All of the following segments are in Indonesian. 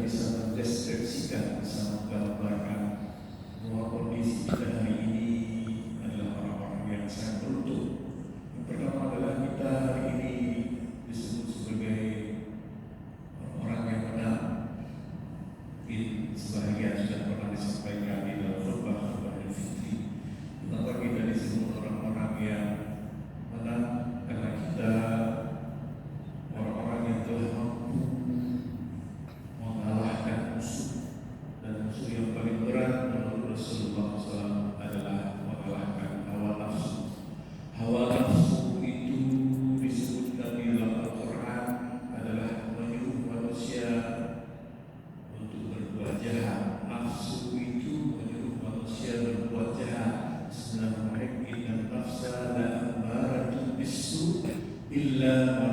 bisa mendeskripsikan, bisa menggambarkan bahwa kondisi kita hari ini adalah orang-orang yang sangat beruntung. Yang pertama adalah kita hari ini disebut sebagai orang yang menang. Ini sebahagian sudah pernah disampaikan di dalam khutbah Idul Fitri. Kenapa kita disebut orang-orang yang menang? Karena kita orang-orang yang telah mampu mengalahkan musuh, dan musuh yang paling berat menurut Rasulullah SAW adalah mengalahkan hawa nafsu. Hawa nafsu itu disebutkan di dalam Al-Quran adalah menyuruh manusia untuk berbuat jahat. Nafsu itu menyuruh manusia berbuat jahat. Bismillahirrahmanirrahim. Inna nafsa la ammaratun bisu illa ma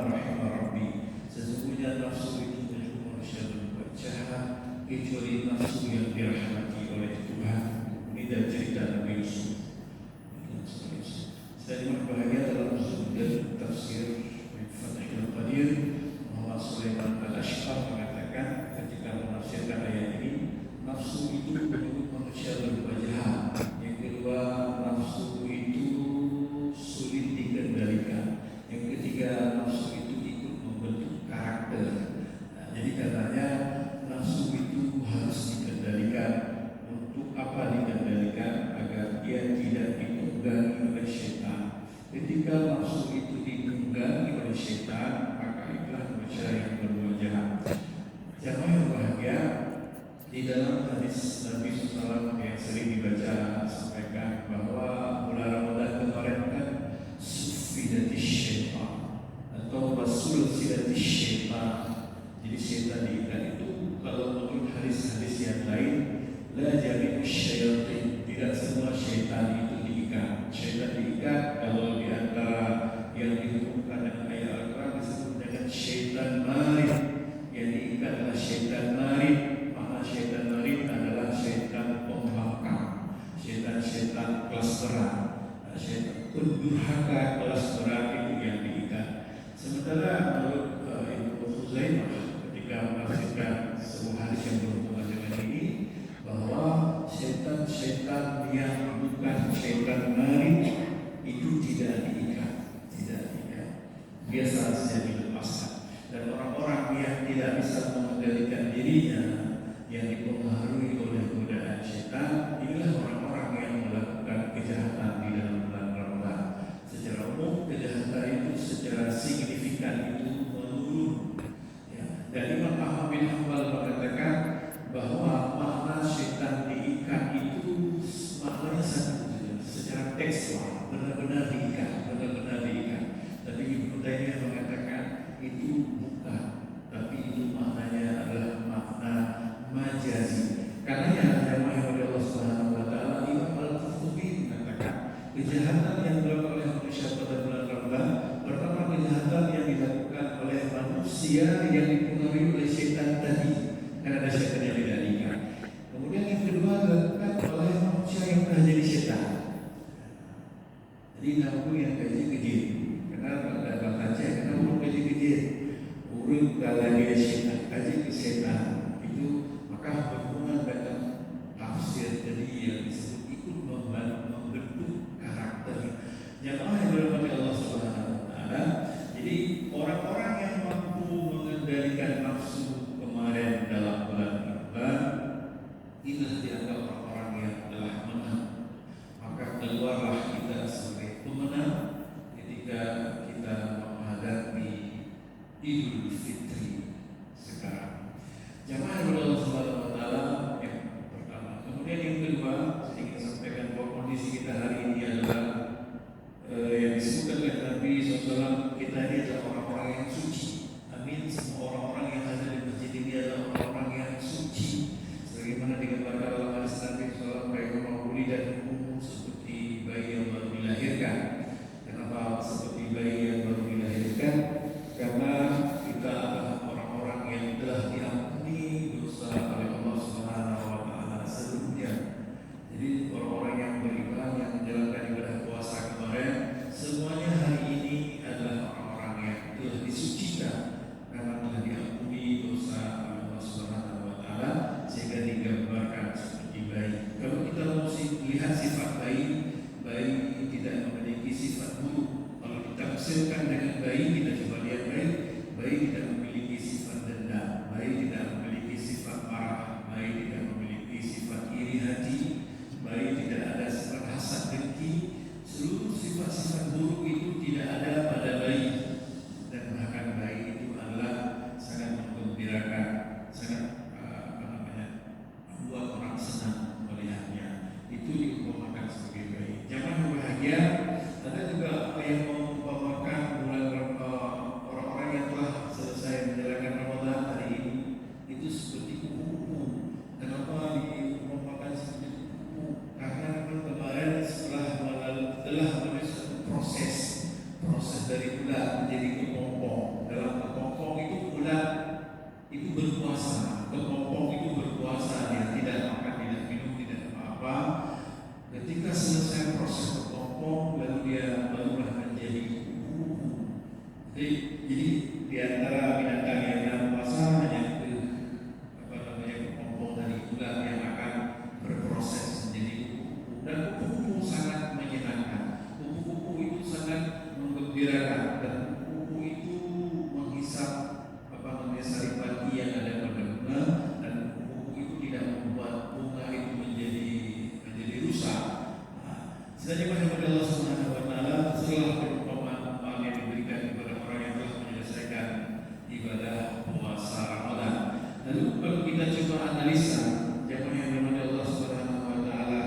rahima rabbi. Sesungguhnya nafsu itu menyuruh manusia berbuat jahat kecuali nafsu yang dirahmati oleh Tuhan. Ini dari cerita Nabi Yusuf. Saya berbahagia dalam sudut tafsir Fathul Qadir, Muhammad Sulaiman Al-Ashqar mengatakan ketika menafsirkan ayat ini, nafsu itu menyuruh manusia berbuat jahat. Yang kedua, nafsu itu sulit dikendalikan. Yang ketiga, nafsu itu ikut membentuk karakter. Jadi katanya nafsu itu harus dikendalikan. Untuk apa dikendalikan? Agar dia tidak ditunggangi oleh syaitan. Ketika nafsu itu ditunggangi oleh syaitan, maka itulah manusia yang berbuat jahat. Jamaah yang bahagia, di dalam hadis Nabi SAW yang sering dibaca sampaikan bahwa bulan Ramadan kemarin kan sufidatis syaitan atau basul sidatis syaitan. Jadi syaitan diikat itu kalau menurut hadis-hadis yang lain, la jami'u syaitan, tidak semua syaitan itu diikat. Syaitan diikat kalau di antara yang dihukumkan dengan ayat Al-Quran disebut dengan syaitan marid. Yang diikat adalah syaitan marid. Makna syaitan marid adalah syaitan pembangkang, syaitan kelas berat, syaitan pendurhaka kelas berat itu yang diikat. Sementara menurut Ibnu Khuzaimah ketika menafsirkan sebuah hadis yang berhubungan dengan ini, bahwa syaitan yang bukan syaitan marid itu tidak diikat, biasa saja dilepaskan. Dan orang-orang yang tidak bisa mengendalikan dirinya, yang dipengaruhi oleh godaan syaitan, inilah orang-orang yang melakukan kejahatan di dalam bulan Ramadan. Secara umum kejahatan itu secara signifikan itu menurun. Dan Imam Ahmad bin Hanbal mengatakan bahwa makna syaitan diikat itu maknanya satu saja, secara tekstual, benar-benar diikat. Tapi Ibnu Taimiyah mengatakan itu bukan, tapi itu maknanya adalah makna majazi. Karena yang jamaah oleh Allah Subhanahu wa taala, Imam Al-Qurtubi mengatakan kejahatan yang dilakukan oleh manusia pada bulan Ramadan, pertama kejahatan yang dilakukan oleh manusia yang dipengaruhi oleh syaitan tadi, karena ada syaitan yang tidak diikat. Kemudian yang kedua dilakukan oleh manusia yang telah jadi syaitan. Jadi namun yang gaji-gaji, kenapa ada baca? Kenapa gaji-gaji? Urut kalau dia syaitan, gaji ke syaitan itu, maka berhubungan dengan tafsir tadi yang disebut ikut membentuk karakter. Jamaah yang dirahmati Allah Subhanahu wa taala. Jadi orang-orang yang mampu mengendalikan nafsu kemarin dalam bulan Ramadan, inilah dianggap orang-orang yang telah menang. Maka keluarlah kita sebagai pemenang ketika kita menghadapi Idul Fitri sekarang. Jamaah yang Allah Subhanahu wa taala yang pertama. Kemudian yang kedua, sedikit sampaikan bahwa kondisi kita hari ini adalah yang disebutkan oleh Nabi SAW, kita ini adalah orang-orang yang suci. Amin. Semua orang-orang yang ada di masjid ini adalah orang-orang yang suci. Sebagaimana digambarkan dalam hadis Nabi SAW, mereka menguli dan umum seperti bayi yang baru dilahirkan. Kenapa seperti bayi yang baru dilahirkan? Karena kita adalah orang-orang yang telah diampuni dosa oleh Ramadan itu berpuasa, kelompok itu berpuasa, dia tidak makan, tidak minum, tidak apa-apa. Ketika selesai proses kelompok, lalu dia barulah menjadi kupu-kupu. Jadi di antara binatang yang dalam puasa hanya kelompok dari ular yang akan berproses menjadi kupu-kupu. Dan kupu-kupu sangat menyenangkan. Kupu-kupu itu sangat menggembirakan, dan kupu-kupu itu menghisap saripati yang ada pada bunga, dan kupu-kupu itu tidak membuat bunga itu menjadi rusak. Selanjutnya kepada Allah Subhanahu Wa Taala, setelah perumpamaan yang diberikan kepada orang yang telah menyelesaikan ibadah puasa Ramadan. Lalu kalau kita coba analisa jamaah yang dimana Allah Subhanahu Wa Taala,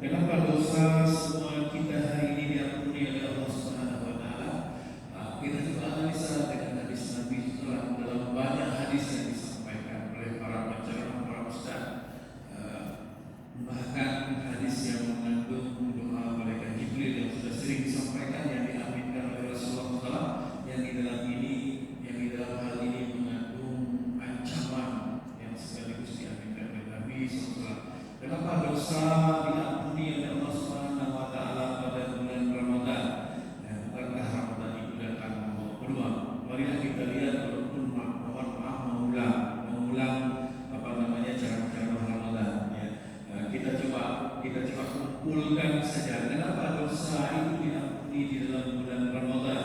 kenapa dosa semua kita hari ini diampuni oleh Allah Subhanahu Wa Taala? Kita coba analisa dengan hadis Nabi SAW. Dalam banyak hadis yang disampaikan oleh para penceramah, para ustaz, bahkan hadis yang mengandung doa malaikat Jibril yang sudah sering disampaikan, yang diaminkan oleh Rasulullah SAW, yang di dalam hal ini mengandung ancaman yang sekaligus diaminkan oleh Nabi SAW. Kenapa dosa diampuni oleh Allah Subhanahu Wa Taala pada bulan Ramadan? Bukankah Ramadan itu datang membawa peluang? Marilah kita lihat, walaupun mohon maaf mengulang cara-cara Ramadan. Kita coba kumpulkan saja. Kenapa dosa itu diampuni di dalam bulan Ramadan?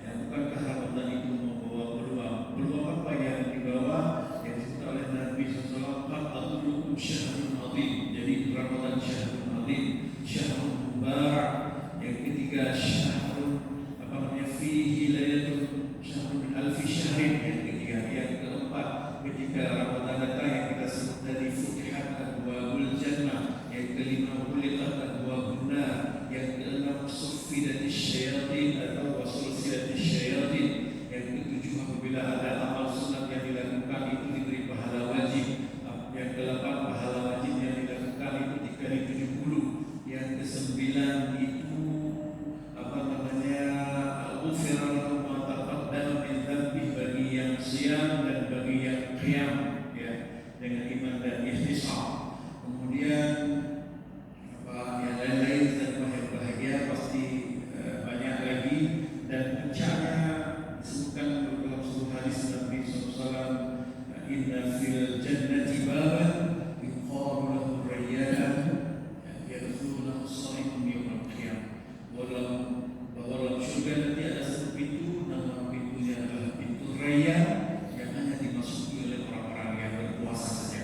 Bukankah Ramadan itu membawa peluang? Peluang apa yang dibawa? Yang disebut oleh Nabi SAW, "Qadlukum syahrun azim." Jadi Ramadan syahrun azim, syahrun mubarak. Yang ketiga, syahrun fihi laylatul syahrun min alfi syahrin. Yang ketiga, yang keempat, ketika Ramadan datang yang kita sebut tadi, futihat abwabul jannah. Yang kelima, uliqat abwabun nar. Yang keenam, suffidatis syayatin atau wasulsilatis syayatin. Yang ketujuh, apabila ada amal sunat yang dilakukan itu diberi pahala wajib. Yang ke-8, pahala wajib yang dilakukan itu dikali 70. Yang ke-9 itu bagi yang siam dan bagi yang qiyam, dengan iman dan ihtisab. Kemudian yang lain-lain dan yang bahagia pasti banyak lagi, dan puncaknya disebutkan dalam sebuah hadis Nabi SAW, "Inna fil jannati baban yuqalu lahu rayyan yadkhuluhu as-sa'imun yawmal qiyamah." Bahwa dalam surga nanti ada satu pintu, nama pintunya adalah pintu raya, yang hanya dimasuki oleh orang-orang yang berpuasa saja.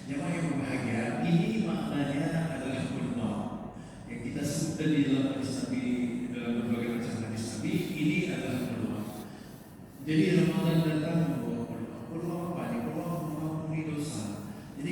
Jemaah yang berbahagia, ini maknanya adalah peluang yang kita sebut di dalam hadis Nabi, dalam berbagai macam hadis Nabi. Ini adalah peluang. Jadi Ramadan datang membawa peluang. Peluang apa? Ini peluang mengampuni dosa. Jadi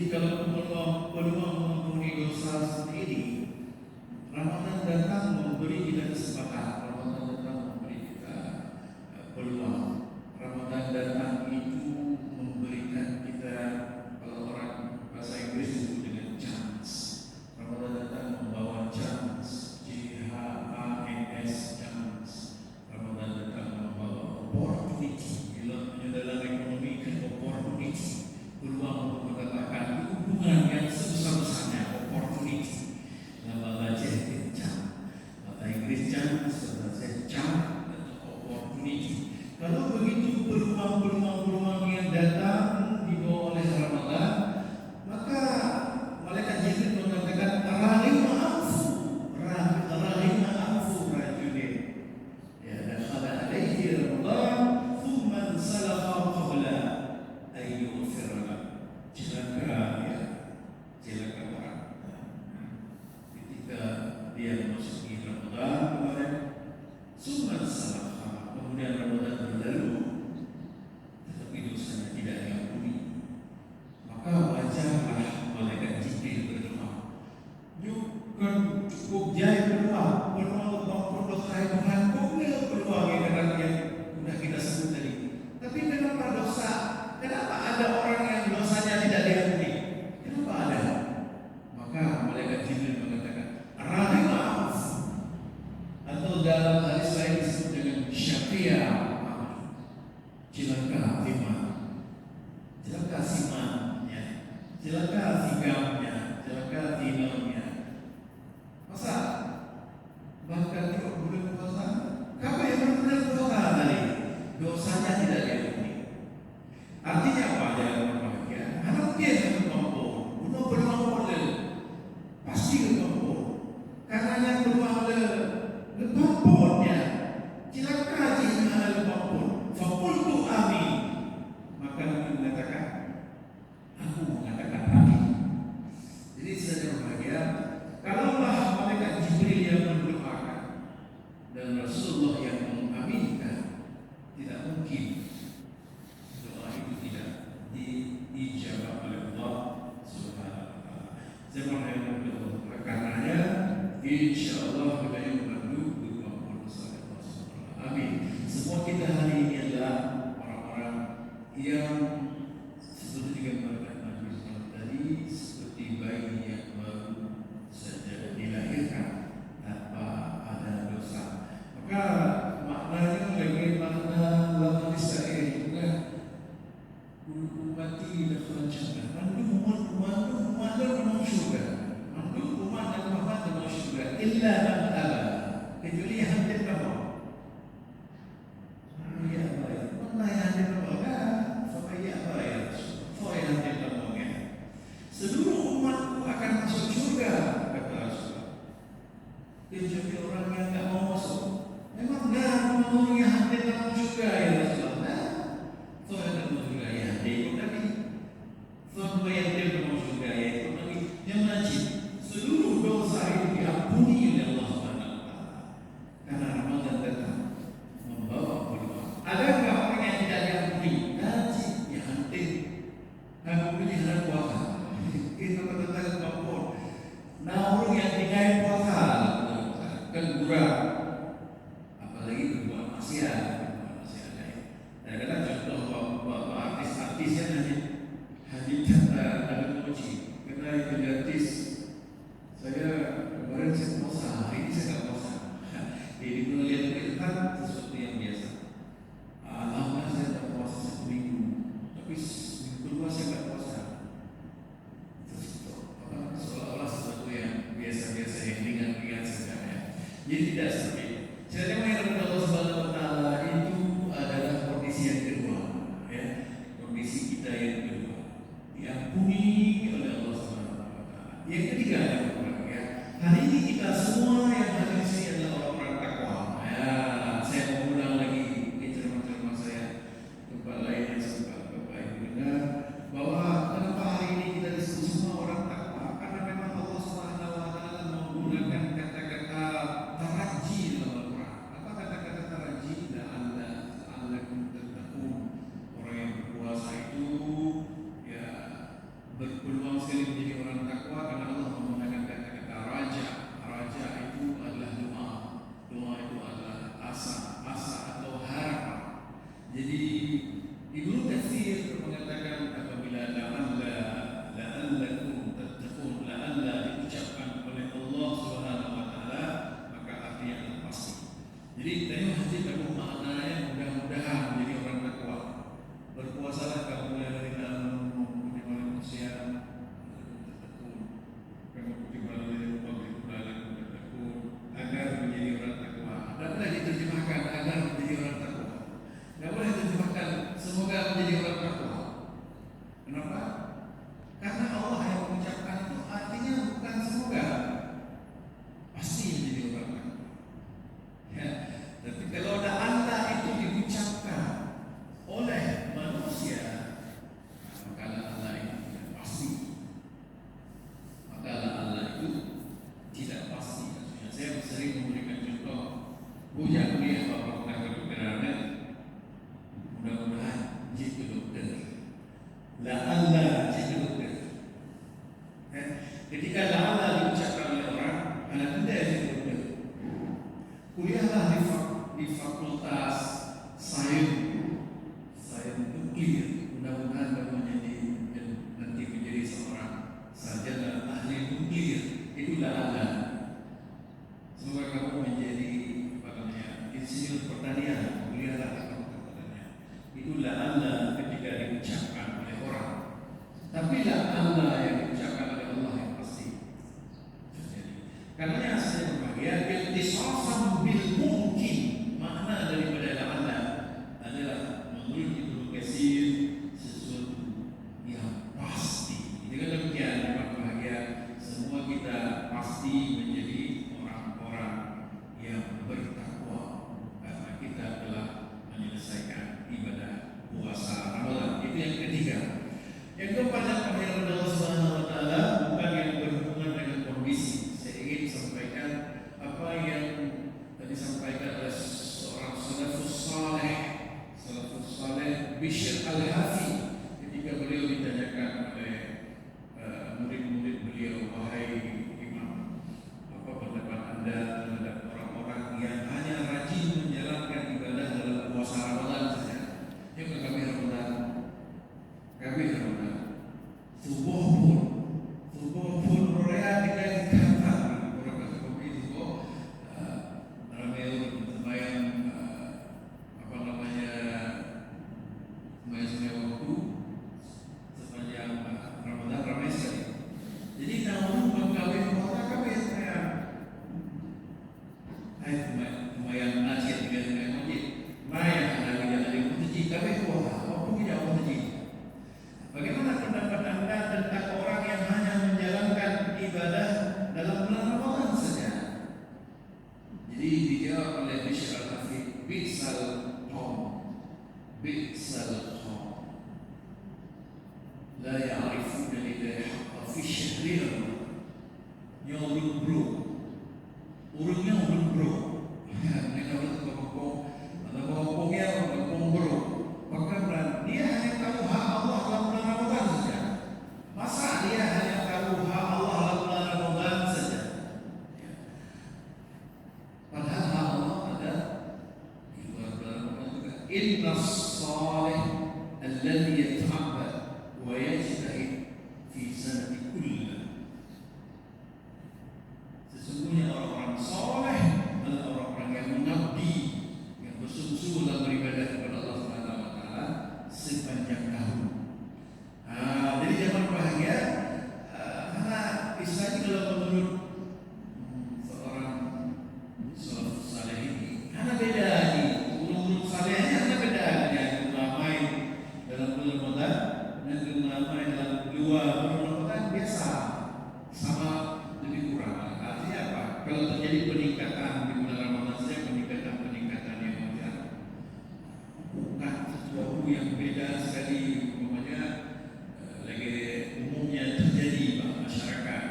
zaman yang betul. Karenanya insya Allah kita yang membantu guru maupun masyarakat Allah. Amin. Semua kita hari ini adalah orang-orang yang seperti digambarkan Nabi SAW tadi, seperti bayi yang baru saja dilahirkan tanpa ada dosa. Maka maknanya lagi makna lama Israel juga mati dalam syurga. Mandu umat dalam syurga. Mandu umat dalam syurga. Illa man aba. Kecuali yang tidak mau. Ya baik. Mana yang tidak mau? Supaya baik. Supaya yang tidak mau. Seluruh umatku akan masuk syurga, kata Rasulullah. Kecuali orang yang tidak mau masuk. Memang tidak mau yang tidak mau syurga ya Rasulullah. Supaya tidak mau syurga ya. Sampai yang dia bermaksud gaya itu lagi yang wajib seluruh dosa itu diampuni oleh Allah Subhanahu wa taala. Karena Ramadan datang membawa peluang. Adakah orang yang tidak diampuni? Wajib ya antik. Aku pilih hari puasa. Kita bertanya kampung. Nah orang yang tinggal puasa kan kurang. Apalagi berbuat maksiat. Kadang-kadang contoh artis-artisnya nanti hadis ada kunci karena itu gratis. Saya kemarin saya puasa, hari ini saya tak puasa. Jadi melihat berita sesuatu yang biasa. Lama saya tak puasa 1 minggu, tapi minggu kedua saya tak puasa. Seolah-olah sesuatu yang biasa-biasa yang ringan-ringan saja. Jadi tidak seperti itu. Saya memang Allah Subhanahu wa taala itu adalah kondisi yang kedua, ya. Kondisi kita yang kedua diampuni oleh Allah Subhanahu wa taala. Yang ketiga ya, hari ini kita semua yang hadir di sini adalah orang-orang takwa. Ya, saya mau ulang lagi di ceramah-ceramah saya tempat lain yang sempat Bapak Ibu dengar bahwa kenapa hari ini kita disebut semua orang takwa? Karena memang Allah Subhanahu wa taala menggunakan kata-kata taraji dalam Al-Qur'an. Apa kata-kata taraji? La'allakum tattaqun. Orang yang berpuasa itu berpeluang sekali menjadi orang takwa karena Allah menggunakan kata-kata raja. Raja itu adalah doa. Doa itu adalah asa atau harapan. Jadi Ibnu Katsir mengatakan apabila la'allakum tattaqun, la'alla diucapkan oleh Allah Subhanahu wa taala maka artinya adalah pasti. Jadi tadi hadis itu maknanya mudah-mudahan menjadi orang takwa. Berpuasalah kamu dari dalam siang agar menjadi orang takwa. Dan boleh diterjemahkan agar menjadi orang takwa. Dan boleh diterjemahkan semoga menjadi orang takwa. Kenapa? Karena Allah yang mengucapkan itu artinya bukan semoga, pasti menjadi orang takwa. Ya, tapi kalau ada anda itu diucapkan oleh manusia, maka Allah itu pasti. Maka Allah itu tidak pasti. Saya sering memberikan contoh. Bujang kuliah bapak pernah berkenalan. Mudah-mudahan jadi dokter. Allah jadi dokter. Ketika Allah diucapkan oleh orang, anak tidak jadi dokter. Kuliahlah di fakultas sains nuklir. Mudah-mudahan kamu nanti menjadi seorang sarjana ahli nuklir. Itulah Allah. Semoga kamu menjadi insinyur pertanian. Kuliahlah kamu pertanian. Itulah Allah ketika diucapkan oleh orang. Tapi lah Allah yang diucapkan oleh Allah yang pasti terjadi. Karena saya berbahagia intisafan bil mungkin. Makna daripada Allah adalah menurut Ibnu Katsir sesuatu yang pasti. Dengan demikian berbahagia semua kita pasti menjadi orang-orang yang bertakwa karena kita telah menyelesaikan ibadah puasa Ramadan. Itu yang ketiga. Yang keempat yang Allah Subhanahu wa taala bukan yang berhubungan dengan kondisi. Saya ingin sampaikan apa yang tadi disampaikan oleh seorang salafus saleh Bishr Al-Hafi ketika beliau ditanyakan oleh murid-murid beliau, la ya'rifuna lillahi haqqa fi syahri Ramadan. Nya urun bro, urunnya urun bro. Mereka urun berkongkong, ada berkongkongnya berkongkong bro. Maka dia hanya tahu hak Allah dalam bulan Ramadan saja. Masa dia hanya tahu hak Allah dalam bulan Ramadan saja? Padahal hak Allah ada di luar bulan Ramadan juga. Inna salih alladhi yata'abbad wa yajtahid fi sanati kullah. Sesungguhnya orang-orang soleh adalah orang-orang yang mengabdi, yang bersungguh-sungguh dalam beribadah kepada Allah Subhanahu wa taala sepanjang tahun. Jadi zaman bahagia karena istilahnya kalau menurut seorang salafus saleh ini, karena beda nih, urut salehnya karena beda yang ramai dalam bulan Ramadan dan ramai dalam luar bulan Ramadan biasa sama lebih kurang. Artinya apa? Kalau terjadi peningkatan di bulan Ramadan saja peningkatan yang wajar, bukan sesuatu yang beda sekali. Umpamanya lagi umumnya terjadi masyarakat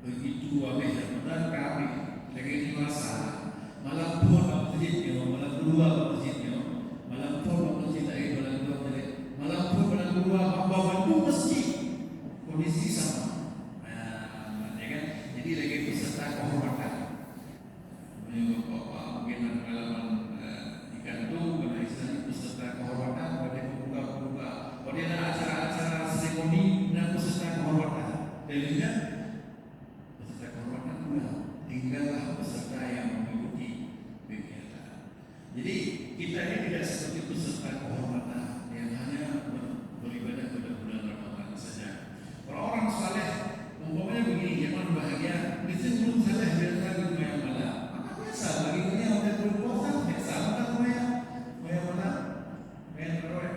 begitu habis Ramadan kami lagi dewasa malam pun masjidnya malam kedua masjidnya malam pun masjid air malam kedua malam pun malam kedua bawa masjid kondisi sama. Ya kan? Jadi lagi peserta kehormatan. Mungkin pengalaman di kantor karena istilahnya peserta kehormatan pada pembuka-pembuka. Kalau dia ada acara-acara seremoni dan peserta kehormatan, jadinya peserta kehormatan juga tinggallah peserta yang mengikuti kegiatan. Jadi kita ini tidak seperti peserta kehormatan yang hanya beribadah pada bulan Ramadan saja. Orang-orang saleh umpamanya begini, zaman bahagia, mesti belum saleh biasa di rumah yang malam. Maka biasa bagi dunia orang berpuasa biasa makan rumah yang malam, main terawih.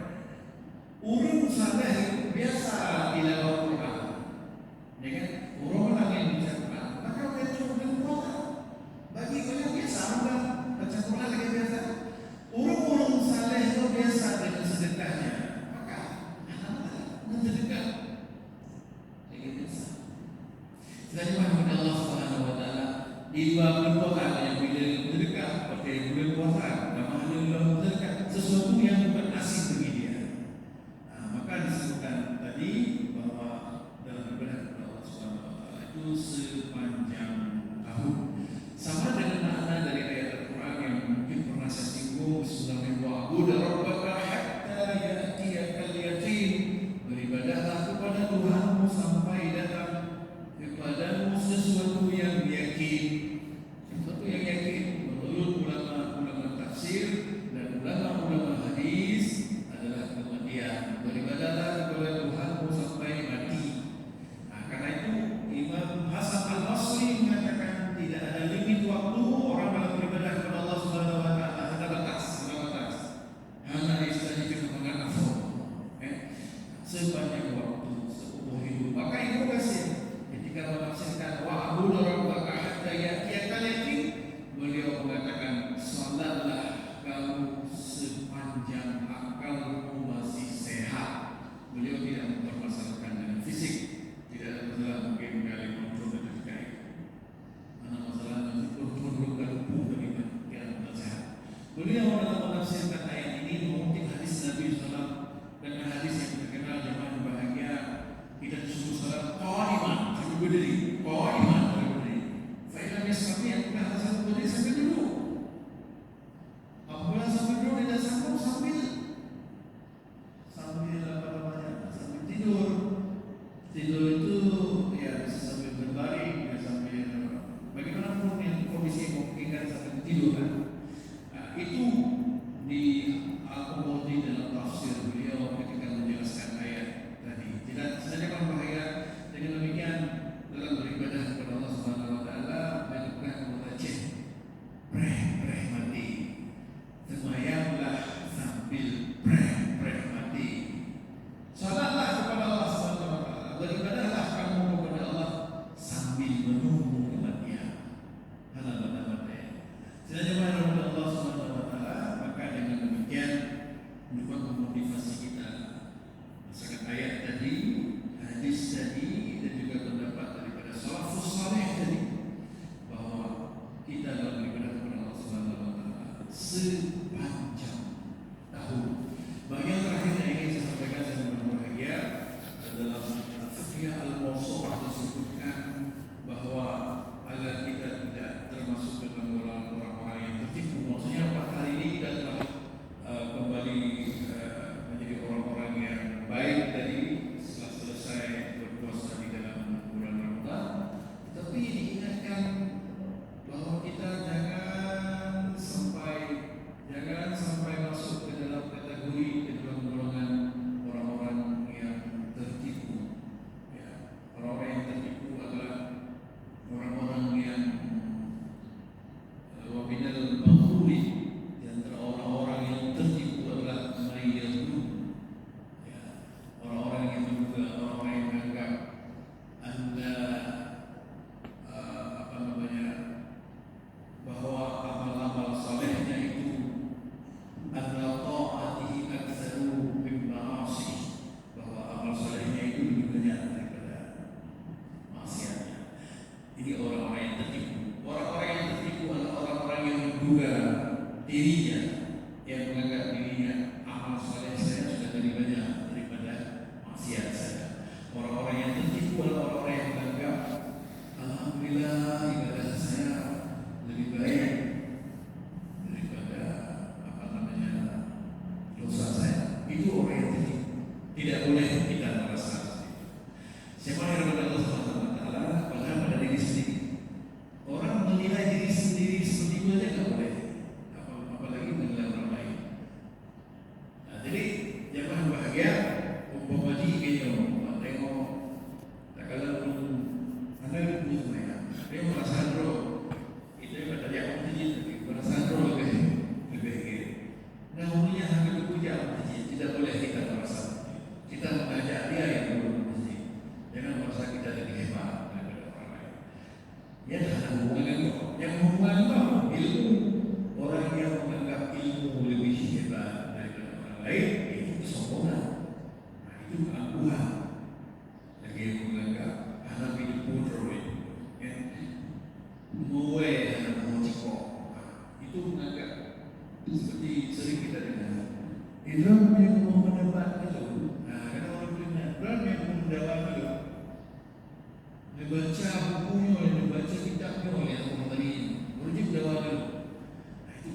Urun saleh biasa tilawah Quran, ya kan? Urun orang yang baca Quran, maka dia cuma berpuasa. Bagi banyak biasa makan baca Quran lagi biasa. Urun saleh itu biasa dengan sedekahnya, maka mensedekah. Selain kepada Allah Subhanahu wa taala di luar bulan puasa yang bila bersedekah seperti bulan puasa dan mahalnya bersedekah sesuatu yang bukan asing bagi dia. Maka disebutkan tadi bahwa dalam ibadah kepada Allah Subhanahu wa taala itu sepanjang tahun. Sama dengan makna dari ayat Al-Qur'an yang mungkin pernah saya singgung, Bismillahirrahmanirrahim. Rabbaka hatta ya'tiyakal yaqin. Beribadahlah kepada Tuhanmu sampai datang kepadamu sesuatu yang yakin. Sesuatu yang yakin menurut ulama tafsir dan ulama hadis adalah kematian. Beribadahlah kepada Tuhanmu sampai mati. Karena itu Imam Hasan Al-Basri mengatakan tidak ada limit waktu orang dalam beribadah kepada Allah Subhanahu wa taala, ada batas. Hanya istilahnya kemenangan afro. Sepanjang waktu seumur hidup. Maka itu kasih ketika menafsirkan wa'budu rabbaka hatta ya'tiyakal yaqin, beliau mengatakan salatlah kamu sepanjang akalmu masih sehat. Beliau tidak mempermasalahkan dengan lebih banyak daripada maksiat saja. Orang-orang yang tertipu adalah orang-orang yang menganggap alhamdulillah ibadah saya lebih baik daripada dosa saya. Itu orang yang tertipu. Tidak boleh kita merasa seperti itu. Siapa yang berdoa Allah Subhanahu wa taala padahal pada diri sendiri. Orang menilai diri sendiri seperti itu saja tidak boleh. Apalagi menilai orang lain. Nah, jadi jangan bahagia umpama jika tengok tak kalah belum anda belum semuanya. Dia merasa roh itu yang tadi aku tadi merasa roh lebih. Nah, umumnya hanya berpuja tidak boleh kita merasa. Kita mengajak dia yang dulu masjid. Jangan merasa kita lebih hebat daripada orang lain. Ya, ada hubungan itu. Yang hubungan apa? Ilmu. Orang yang menganggap ilmu lebih hebat daripada orang lain itu kesombongan. Nah, itu keangkuhan. Lagi yang menganggap anak hidup bodoh itu, ya, muwe anak mau cekok. Itu menganggap seperti sering kita dengar. Islam yang mau mendebat itu. Nah, karena orang punya Islam yang mau menjawab itu. Dibaca bukunya oleh dibaca kitabnya oleh orang tadi. Wajib jawab itu. Nah, itu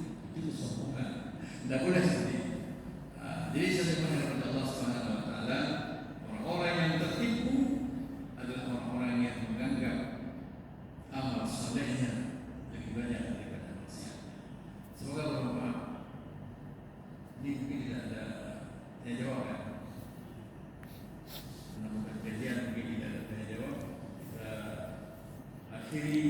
kesombongan. Tidak boleh seperti itu. Jadi saya berharap Allah Subhanahu wa taala orang-orang yang tertipu adalah orang-orang yang menganggap amal salehnya lebih banyak daripada maksiat. Semoga bermanfaat. Ini mungkin tidak ada tanya jawab kan? Menemukan kajian mungkin tidak ada tanya jawab. Kita akhiri